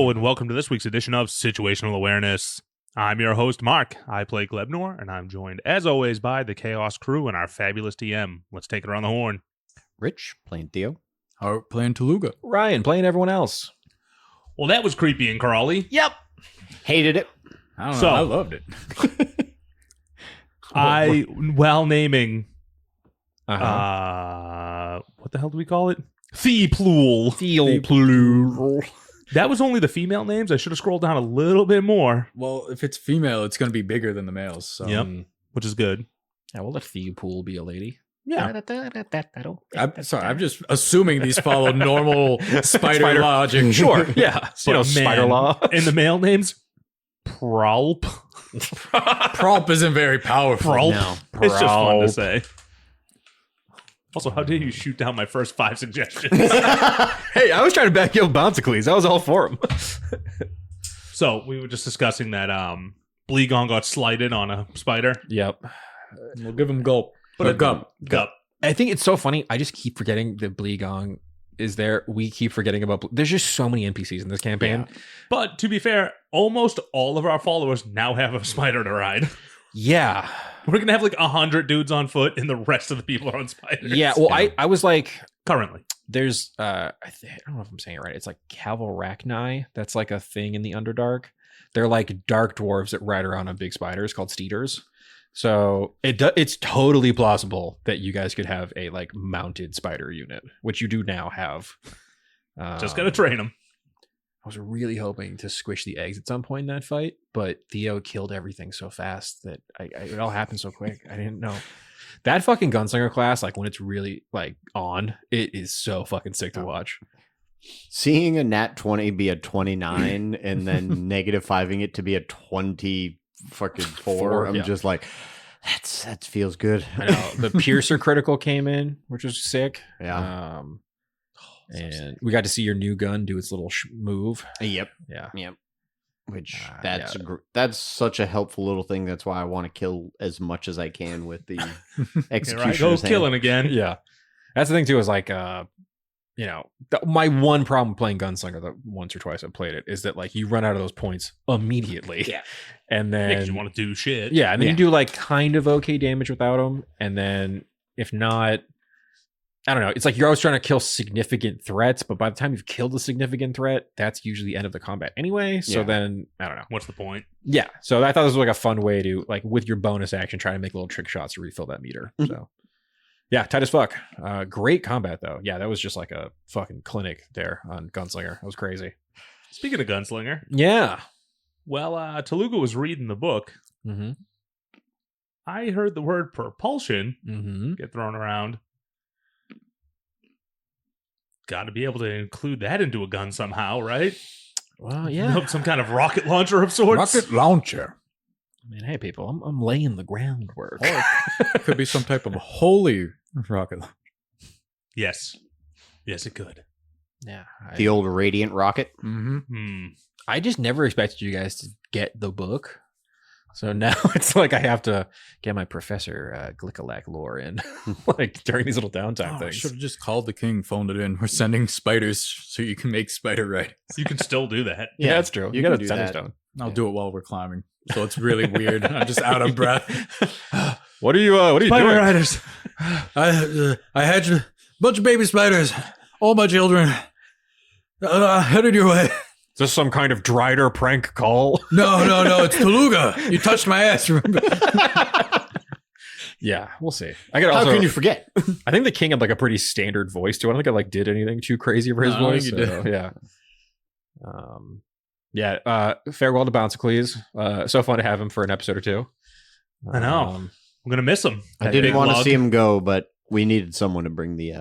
Hello, and welcome to this week's edition of Situational Awareness. I'm your host, Mark. I play Glebnor, and I'm joined, as always, by the Chaos crew and our fabulous DM. Let's take it around the horn. Rich, playing Theo. Hart, playing Toluga. Ryan, playing everyone else. Well, that was creepy and crawly. Yep. Hated it. I don't know. So- I loved it. While naming, Uh-huh. what the hell do we call it? Theeplool. Theoplu. That was only the female names. I should have scrolled down a little bit more, Well, if it's female, it's going to be bigger than the males. So. Yep. which is good. Yeah, we'll let Theopool be a lady. Yeah. I'm sorry. I'm just assuming these follow normal spider logic. Sure. Yeah. But spider man, law. And the male names? Pralp. Prompt isn't very powerful. Pralp. No. It's just fun to Pralp. say. Also, how dare you shoot down my first 5 suggestions? Hey, I was trying to back you up Bouncicles. I was all for him. So, we were just discussing that Bleegon got slighted on a spider. Yep. We'll give him gulp. But Gup. Gup. I think it's so funny. I just keep forgetting that Bleegong is there. We keep forgetting about... There's just so many NPCs in this campaign. But to be fair, almost all of our followers now have a spider to ride. Yeah. We're going to have like 100 dudes on foot and the rest of the people are on spiders. Yeah. Well, I was like... Currently. There's I don't know if I'm saying it right. It's like Cavalrachni. That's like a thing in the Underdark. They're like dark dwarves that ride around on big spiders called steeders. So it's totally plausible that you guys could have a like mounted spider unit, which you do now have. Just got to train them. I was really hoping to squish the eggs at some point in that fight, but Theo killed everything so fast that it all happened so quick. I didn't know. That fucking gunslinger class, like when it's really like on, it is so fucking sick to watch. Seeing a nat 20 be a 29 and then -5ing it to be a 20 fucking 4, I'm yeah. just like, that feels good. I know. The Piercer critical came in, which was sick. Yeah. And we got to see your new gun do its little move. Yep. Yeah. Yep. Which yeah. that's such a helpful little thing. That's why I want to kill as much as I can with the Here I executioner's go hand. killing again. Yeah. That's the thing too, is like, my one problem playing Gunslinger, the once or twice I've played it, is that like you run out of those points immediately. Yeah. And then Because you want to do shit. yeah, and then Yeah. you do like kind of okay damage without them, and then if not, I don't know. It's like you're always trying to kill significant threats, but by the time you've killed a significant threat, that's usually the end of the combat anyway. So Yeah. then I don't know. What's the point? Yeah. So I thought this was like a fun way to like with your bonus action try to make little trick shots to refill that meter. Mhm. So yeah, tight as fuck. Great combat though. Yeah, that was just like a fucking clinic there on Gunslinger. That was crazy. Speaking of Gunslinger, Yeah. well, Toluga was reading the book. Mm-hmm. I heard the word propulsion Mm-hmm. get thrown around. Got to be able to include that into a gun somehow, right? Well, yeah. Some kind of rocket launcher of sorts. Rocket launcher. I mean, hey people, I'm laying the groundwork. Could be some type of holy rocket launcher. Yes. Yes, it could. Yeah. The old radiant rocket. Mm-hmm. I just never expected you guys to get the book. So now it's like I have to get my Professor Glickalack lore in, like during these little downtime I things. should have just called the king, phoned it in. We're sending spiders so you can make spider riding. You can still do that. Yeah, that's true. you You got can a do center that. stone. I'll do it while we're climbing. So it's really weird. I'm just out of breath. What are you Spider doing? Riders. I had a bunch of baby spiders. All my children. Headed your way. Is this some kind of Drider prank call? No. It's Toluga. You touched my ass. Remember? Yeah, we'll see. I got How also. can you forget? I think the king had like a pretty standard voice too. I don't think I like did anything too crazy for his No, I don't voice. think you so, did. yeah. Farewell to Bouncicles. So fun to have him for an episode or two. I know. I'm going to miss him. I That didn't big want to lug. see him go, but we needed someone to bring the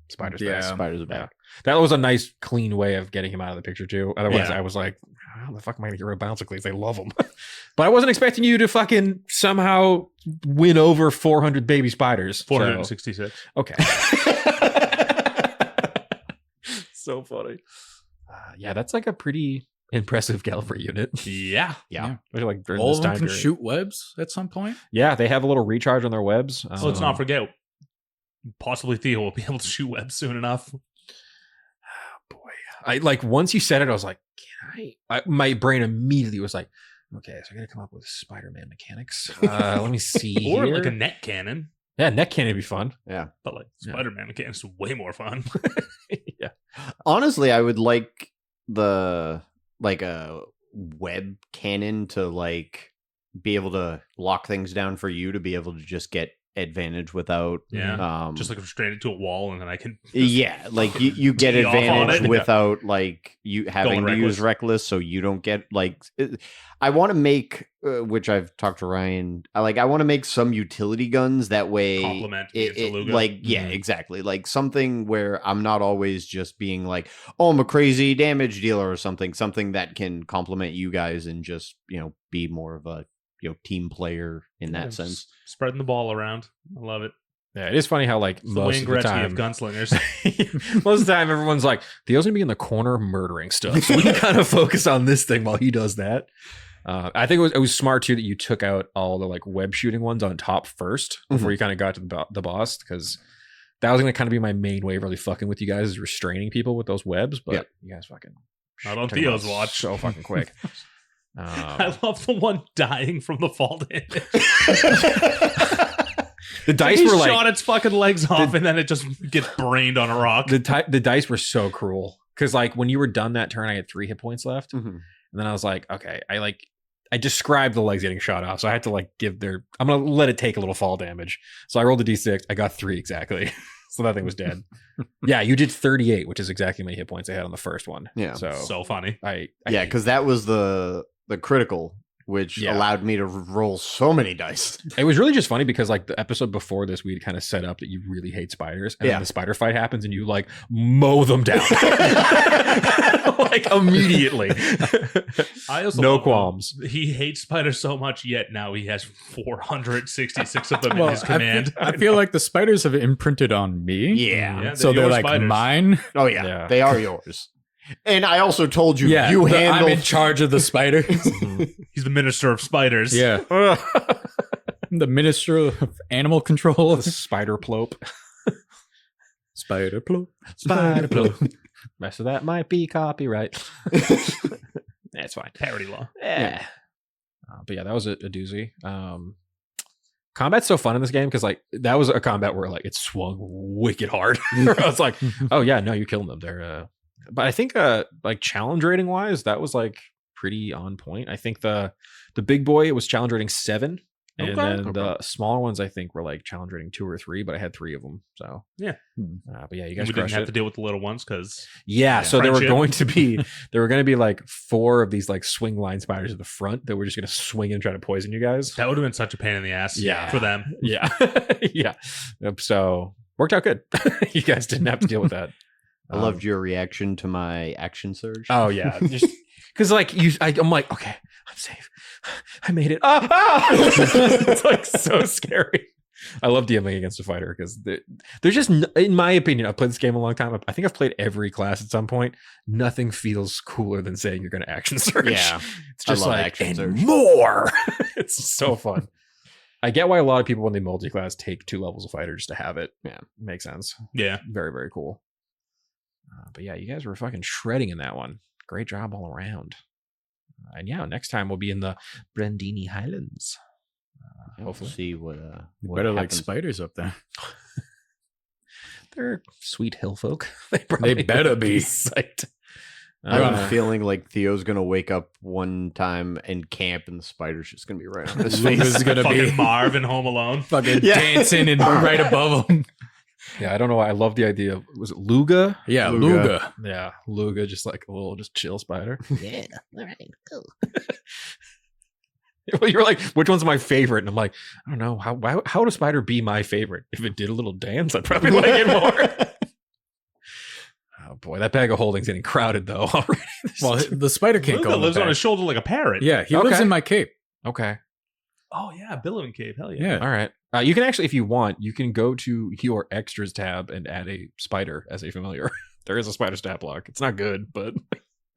Spiders. Yeah. back. spiders back. That was a nice, clean way of getting him out of the picture too. Otherwise, Yeah. I was like, how the fuck am I going to get rid of Bouncicles? They love him. But I wasn't expecting you to fucking somehow win over 400 baby spiders. So- 466. Okay. So funny. Yeah, that's like a pretty impressive Gallifrey unit. Yeah. Yeah. Especially, like during All this of them time can period. shoot webs at some point. Yeah, they have a little recharge on their webs. So let's not forget, possibly Theo will be able to shoot webs soon enough. I like once you said it, I was like, my brain immediately was like, okay, so I gotta come up with Spider-Man mechanics. Let me see. Or here. like a net cannon. Yeah, net cannon would be fun. Yeah. But like Spider-Man mechanics is way more fun. Yeah. Honestly, I would like a web cannon to like be able to lock things down for you to be able to just get advantage without just like restrained to a wall, and then I can like you get tee off on advantage it. without like you having to use reckless, so you don't get like I want to make which I've talked to Ryan, I want to make some utility guns that way complement exactly, like something where I'm not always just being like, oh, I'm a crazy damage dealer or something that can complement you guys and just be more of a team player in that sense. Spreading the ball around. I love it. Yeah, it is funny how like It's the Wayne Gretzky of gunslingers. Most of the time everyone's like, Theo's gonna be in the corner murdering stuff, so we can kind of focus on this thing while he does that. I think it was smart too that you took out all the like web shooting ones on top first before you kind of got to the boss, because that was gonna kind of be my main way of really fucking with you guys, is restraining people with those webs. But you guys fucking not on Theo's watch so fucking quick. I love the one dying from the fall damage. The dice he were like shot its fucking legs off, and then it just gets brained on a rock. The dice were so cruel, because like when you were done that turn, I had 3 hit points left, and then I was like, okay, I described the legs getting shot off, so I had to like I'm gonna let it take a little fall damage. So I rolled a d6, I got 3 exactly. So that thing was dead. Yeah, you did 38, which is exactly how many hit points I had on the first one. Yeah, so funny. Because that was the critical, which allowed me to roll so many dice. It was really just funny because like the episode before this, we'd kind of set up that you really hate spiders, and then the spider fight happens and you like mow them down like immediately. I also no qualms. He hates spiders so much, yet now he has 466 of them in his command. I feel like the spiders have imprinted on me. Yeah. So they're like spiders. mine. Oh yeah, they are yours. And I also told you, you handle. I'm in charge of the spiders. He's the minister of spiders. Yeah. The minister of animal control. Spider plope. Spider plope. Spider plope. Rest of that might be copyright. That's fine. Parody law. Yeah. But yeah, that was a doozy. Combat's so fun in this game because like that was a combat where like it swung wicked hard. I was like, oh yeah, no, you're killing them. They're but I think like challenge rating wise, that was like pretty on point. I think the big boy was challenge rating 7. And then the smaller ones I think were like challenge rating 2 or 3, but I had 3 of them. So yeah. But yeah, you guys we didn't have to deal with the little ones because so there were going to be like 4 of these like swing line spiders at the front that were just going to swing and try to poison you guys. That would have been such a pain in the ass for them. Yeah. Yeah. So worked out good. You guys didn't have to deal with that. I loved your reaction to my action surge. Oh yeah, just because like I'm like, okay, I'm safe. I made it. It's like so scary. I love DMing against a fighter because there's just, in my opinion, I've played this game a long time. I think I've played every class at some point. Nothing feels cooler than saying you're going to action surge. Yeah, it's just like action surge more. It's so fun. I get why a lot of people when they multi-class take 2 levels of fighter just to have it. Yeah, makes sense. Yeah, very very cool. But yeah, you guys were fucking shredding in that one. Great job all around. And yeah, next time we'll be in the Brandini Highlands. Hopefully, see what better happens. like spiders up there. They're sweet hill folk. They better be psyched. I have a feeling like Theo's gonna wake up one time and camp, and the spider's just gonna be right on his face. This is gonna be be Marv in Home Alone, fucking dancing and right above him. Yeah, I don't know why. I love the idea of, was it Luga? Yeah, Luga. Yeah, Luga, just like a little just chill spider. Yeah, all right, cool. Well, you're like, which one's my favorite? And I'm like, I don't know. How would a spider be my favorite? If it did a little dance, I'd probably like it more. Oh boy, that bag of holding's getting crowded though already. Well, the spider can't Luga go. lives on his shoulder like a parrot. Yeah, he lives in my cape. Okay. Oh yeah, billowing cave. Hell Yeah. All right. You can actually, if you want, you can go to your extras tab and add a spider as a familiar. There is a spider stat block. It's not good, but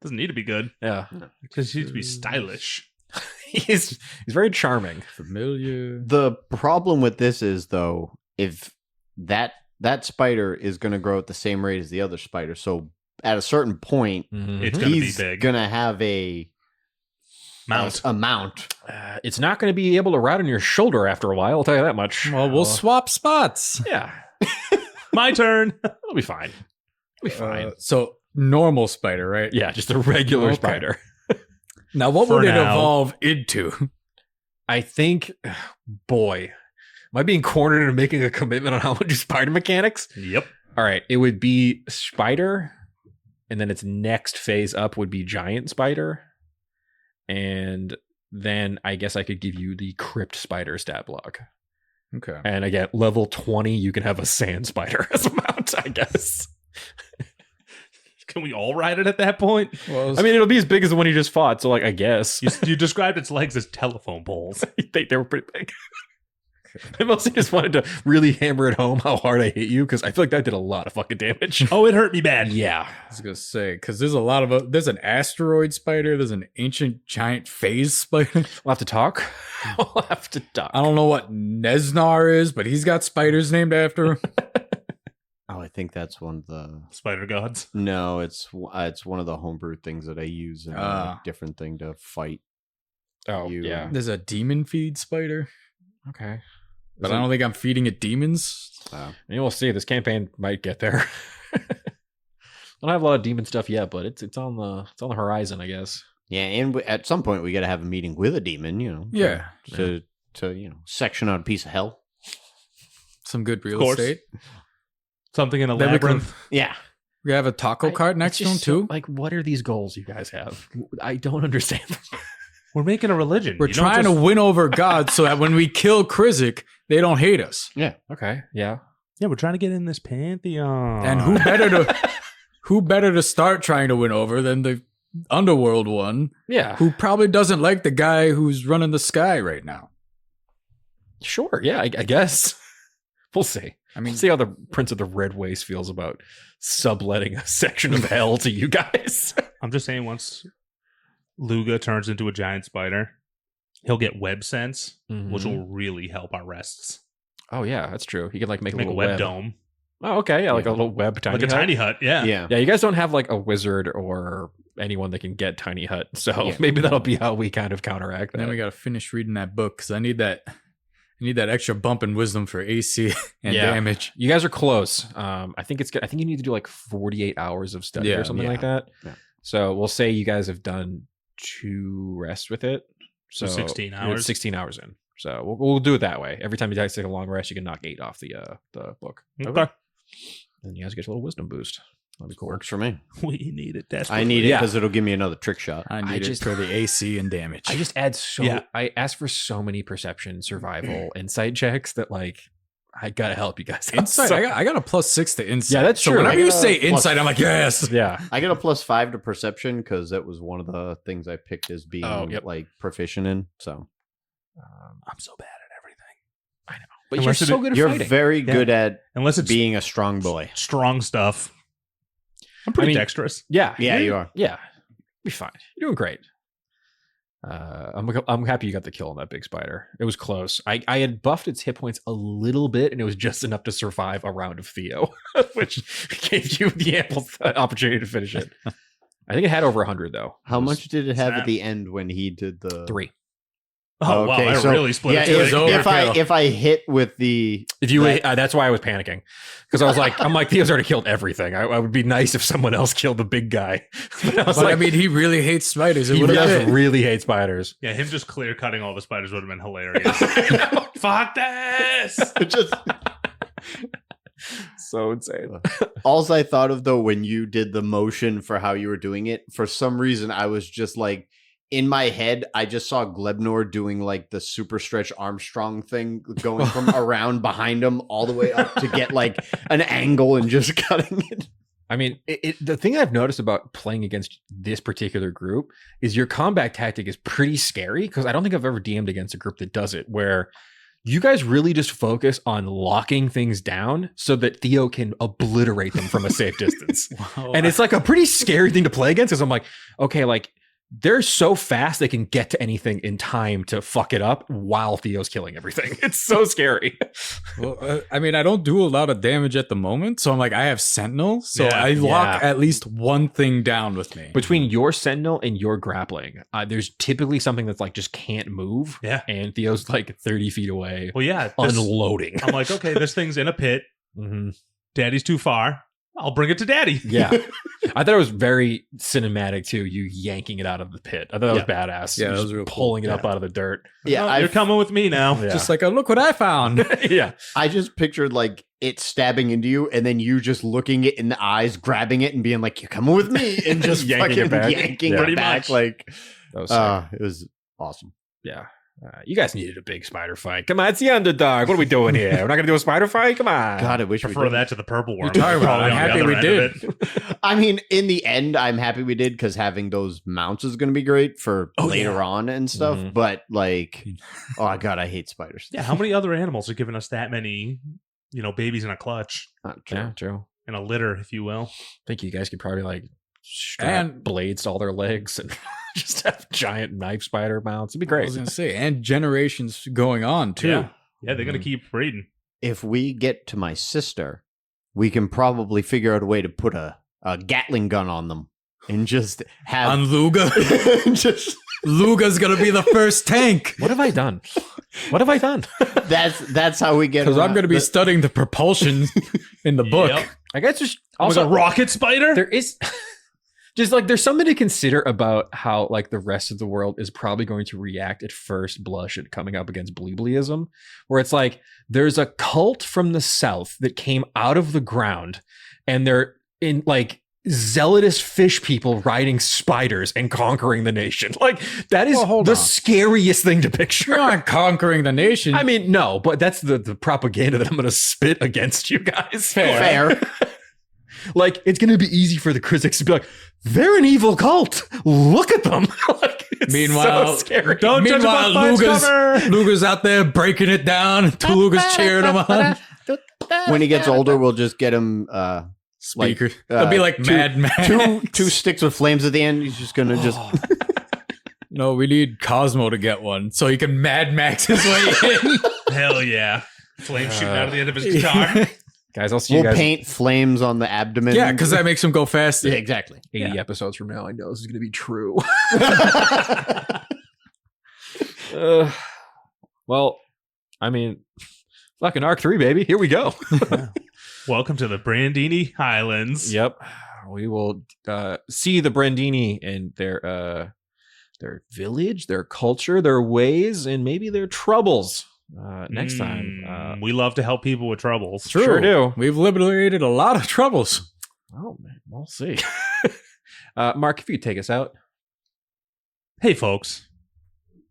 doesn't need to be good. Yeah, because he needs to be stylish. He's very charming. Familiar. The problem with this is though, if that spider is going to grow at the same rate as the other spider, so at a certain point, It's gonna be he's big. gonna have a Mount. mount. It's not going to be able to ride on your shoulder after a while. I'll tell you that much. Well, we'll swap spots. Yeah, My turn. it'll be fine. It'll be fine. So normal spider, right? Yeah, just a regular Okay. spider. Now, what For would it now. evolve into? I think, boy, am I being cornered into making a commitment on how much spider mechanics? Yep. All right, it would be spider, and then its next phase up would be giant spider, and then I guess I could give you the crypt spider stat block. Okay. And again, level 20, you can have a sand spider as a mount, I guess. Can we all ride it at that point? Well, I mean, it'll be as big as the one you just fought, so like, I guess. You described its legs as telephone poles. I think they were pretty big. I mostly just wanted to really hammer it home how hard I hit you, because I feel like that did a lot of fucking damage. Oh, it hurt me bad. Yeah. I was gonna say because there's a lot of there's an asteroid spider, there's an ancient giant phase spider. We'll have to talk. We'll have to talk. I don't know what Nesnar is, but he's got spiders named after him. Oh, I think that's one of the. Spider gods. No, it's one of the homebrew things that I use in a different thing to fight. Oh, You- yeah. There's a demon feed spider, Okay. but I don't think I'm feeding it demons. And we'll see. This campaign might get there. I don't have a lot of demon stuff yet, but it's on the horizon, I guess. Yeah, and at some point we got to have a meeting with a demon, Yeah, to section out a piece of hell. some good real course. estate. Something in a Then we can- labyrinth. Yeah, We have a taco cart next to him too. Like, what are these goals you guys have? I don't understand them. We're making a religion. We're You don't trying to just- win over gods so that when we kill Krizik, they don't hate us. Okay. Yeah. Yeah, we're trying to get in this pantheon. And who better to start trying to win over than the underworld one, Yeah. who probably doesn't like the guy who's running the sky right now. Sure. Yeah. I guess. We'll see. I mean, We'll see how the Prince of the Red Waste feels about subletting a section of hell to you guys. I'm just saying, once Luga turns into a giant spider, he'll get web sense, which will really help our rests. Oh yeah, that's true. He could like make a Make a little web dome, Oh, okay. Yeah, like a little web tiny like a hut. tiny hut. Yeah. yeah. Yeah, you guys don't have like a wizard or anyone that can get tiny hut, so Yeah. maybe that'll be how we kind of counteract that. then we got to finish reading that book because I need that extra bump in wisdom for AC and Yeah. damage. You guys are close. I think it's good. I think you need to do like 48 hours of study Yeah, or something yeah. like that. Yeah. So we'll say you guys have done 2 rests with it. So 16 you're hours. 16 hours in. So we'll do it that way. Every time you guys take a long rest, you can knock 8 off the book. Okay. And you guys get a little wisdom boost. That'd be cool. Works for me. We need it desperately. I need it Yeah. because it'll give me another trick shot. I need just- it for the AC and damage. I just add so Yeah. I ask for so many perception, survival, insight checks that like I gotta help you guys. out. insight. So- I got a +6 to insight. Yeah, that's so true. Whenever I you got a say plus- insight, I'm like, yes. yeah. I got a +5 to perception because that was one of the things I picked as being yep. like proficient in. So I'm so bad at everything. But Unless you're so good at you're fighting. very good at Unless it's being a strong boy. strong stuff. I'm pretty mean- dexterous. Yeah. Yeah, you are. Yeah. Be fine. You're doing great. I'm happy you got the kill on that big spider. It was close. I had buffed its hit points a little bit, and it was just enough to survive a round of Theo, which gave you the ample opportunity to finish it. I think it had over 100 though. How It was much did it have Snap. at the end when he did the 3. Oh, Okay, wow. I so- really split Yeah, it. too. was Like, over. if I hit with the If you, that's why I was panicking, because I was like, Theo's already killed everything. I would be nice if someone else killed the big guy. But I was But like, I mean, he really hates spiders. It he would have does fit. really hate spiders. Yeah, him just clear cutting all the spiders would have been hilarious. Fuck this! just So insane. alls I thought of though when you did the motion for how you were doing it, for some reason I was just like in my head, I just saw Glebnor doing like the super stretch Armstrong thing, going from around behind him all the way up to get like an angle and just cutting it. I mean, the thing I've noticed about playing against this particular group is your combat tactic is pretty scary, because I don't think I've ever DM'd against a group that does it, where you guys really just focus on locking things down so that Theo can obliterate them from a safe distance. Wow. And it's like a pretty scary thing to play against, because I'm like, okay, like they're so fast they can get to anything in time to fuck it up while Theo's killing everything. It's so scary. Well, I mean, I don't do a lot of damage at the moment, so I'm like, I have Sentinel, so Yeah. I lock at least one thing down with me. Between your Sentinel and your grappling, there's typically something that's like just can't move. Yeah. And Theo's like 30 feet away, Well, yeah. unloading. I'm like, okay, this thing's in a pit. Mhm. Daddy's too far. I'll bring it to Daddy. Yeah. I thought it was very cinematic too, you yanking it out of the pit. I thought that was badass. Yeah, You that was just real cool. pulling it up out of the dirt. Yeah, Oh, you're coming with me now. Yeah. Just like, oh, look what I found. Yeah. I just pictured like it stabbing into you, and then you just looking it in the eyes, grabbing it, and being like, "You're coming with me," and just Yanking fucking it back. yanking Yeah. it Pretty back. much. Like, That was sick. it was awesome. Yeah. You guys needed a big spider fight. Come on, it's the underdog. What are we doing here? We're not going to do a spider fight? Come on. God, I wish we Prefer did. that to the purple worm. talking about? Probably I'm on the happy other we end did. of it. I mean, in the end, I'm happy we did because having those mounts is going to be great for later on and stuff. Mhm. But like, oh god, I hate spiders. Yeah, how many other animals are giving us that many, babies in a clutch, Not true. Yeah, true. in a litter, if you will? I think you guys could probably like strap And- blades to all their legs and just have giant knife spider mounts. It'd be I great. was going to say, and generations going on, too. Yeah. Yeah, they're gonna Mhm. keep breeding. If we get to my sister, we can probably figure out a way to put a Gatling gun on them and just have On Luga. just Luga's going to be the first tank. What have I done? What have I done? that's how we get. Because I'm going to be the- studying the propulsion in the book. Yep. I guess just Also, also rocket spider. there is just like there's something to consider about how like the rest of the world is probably going to react at first blush at coming up against Bleeblyism, where it's like there's a cult from the south that came out of the ground and they're in like zealotous fish people riding spiders and conquering the nation. Like that is Well, hold the on. scariest thing to picture. You're not conquering the nation. I mean, no, but that's the propaganda that I'm going to spit against you guys. fair. Like, it's going to be easy for the critics to be like, they're an evil cult. Look at them. Like, it's Meanwhile- so scary. Don't judge a book Meanwhile, by its Luga's, cover. Luga's out there breaking it down. Tuluga's cheering him on. When he gets older, we'll just get him Speaker. It'll be like two- Mad Max. two sticks with flames at the end. He's just gonna just No, we need Cosmo to get one so he can Mad Max his way in. Hell yeah! Flame shooting out of the end of his guitar. Guys, I'll see you we'll guys paint flames on the abdomen. Yeah, because that makes him go faster. yeah, exactly. 80 episodes from now. I know this is going to be true. Well, I mean, fucking Arc 3, baby. Here we go. Welcome to the Brandini Highlands. Yep. We will see the Brandini and their village, their culture, their ways, and maybe their troubles next time. We love to help people with troubles. True. Sure do. We've liberated a lot of troubles. Oh, man. We'll see. Mark, if you could take us out. Hey, folks.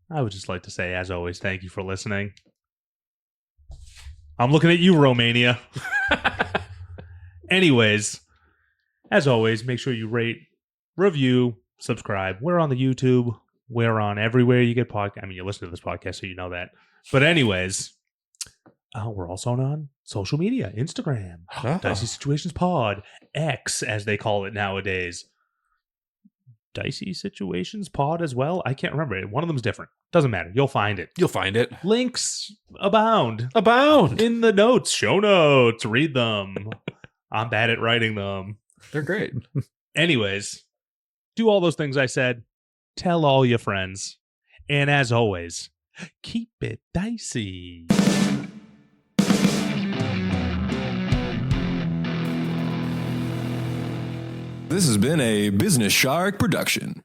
I would just like to say, as always, thank you for listening. I'm looking at you, Romagna. Anyways, as always, make sure you rate, review, subscribe. We're on the YouTube. We're on everywhere you get podcast. I mean, you listen to this podcast, so you know that. But anyways, we're also on social media, Instagram, Dicey Situations Pod, X, as they call it nowadays. Dicey Situations Pod as well. I can't remember it. One of them's different. Doesn't matter. You'll find it. You'll find it. Links abound Abound. in the notes, show notes. Read them. I'm bad at writing them. They're great. Anyways, do all those things I said. Tell all your friends. And as always, keep it dicey. This has been a Business Shark production.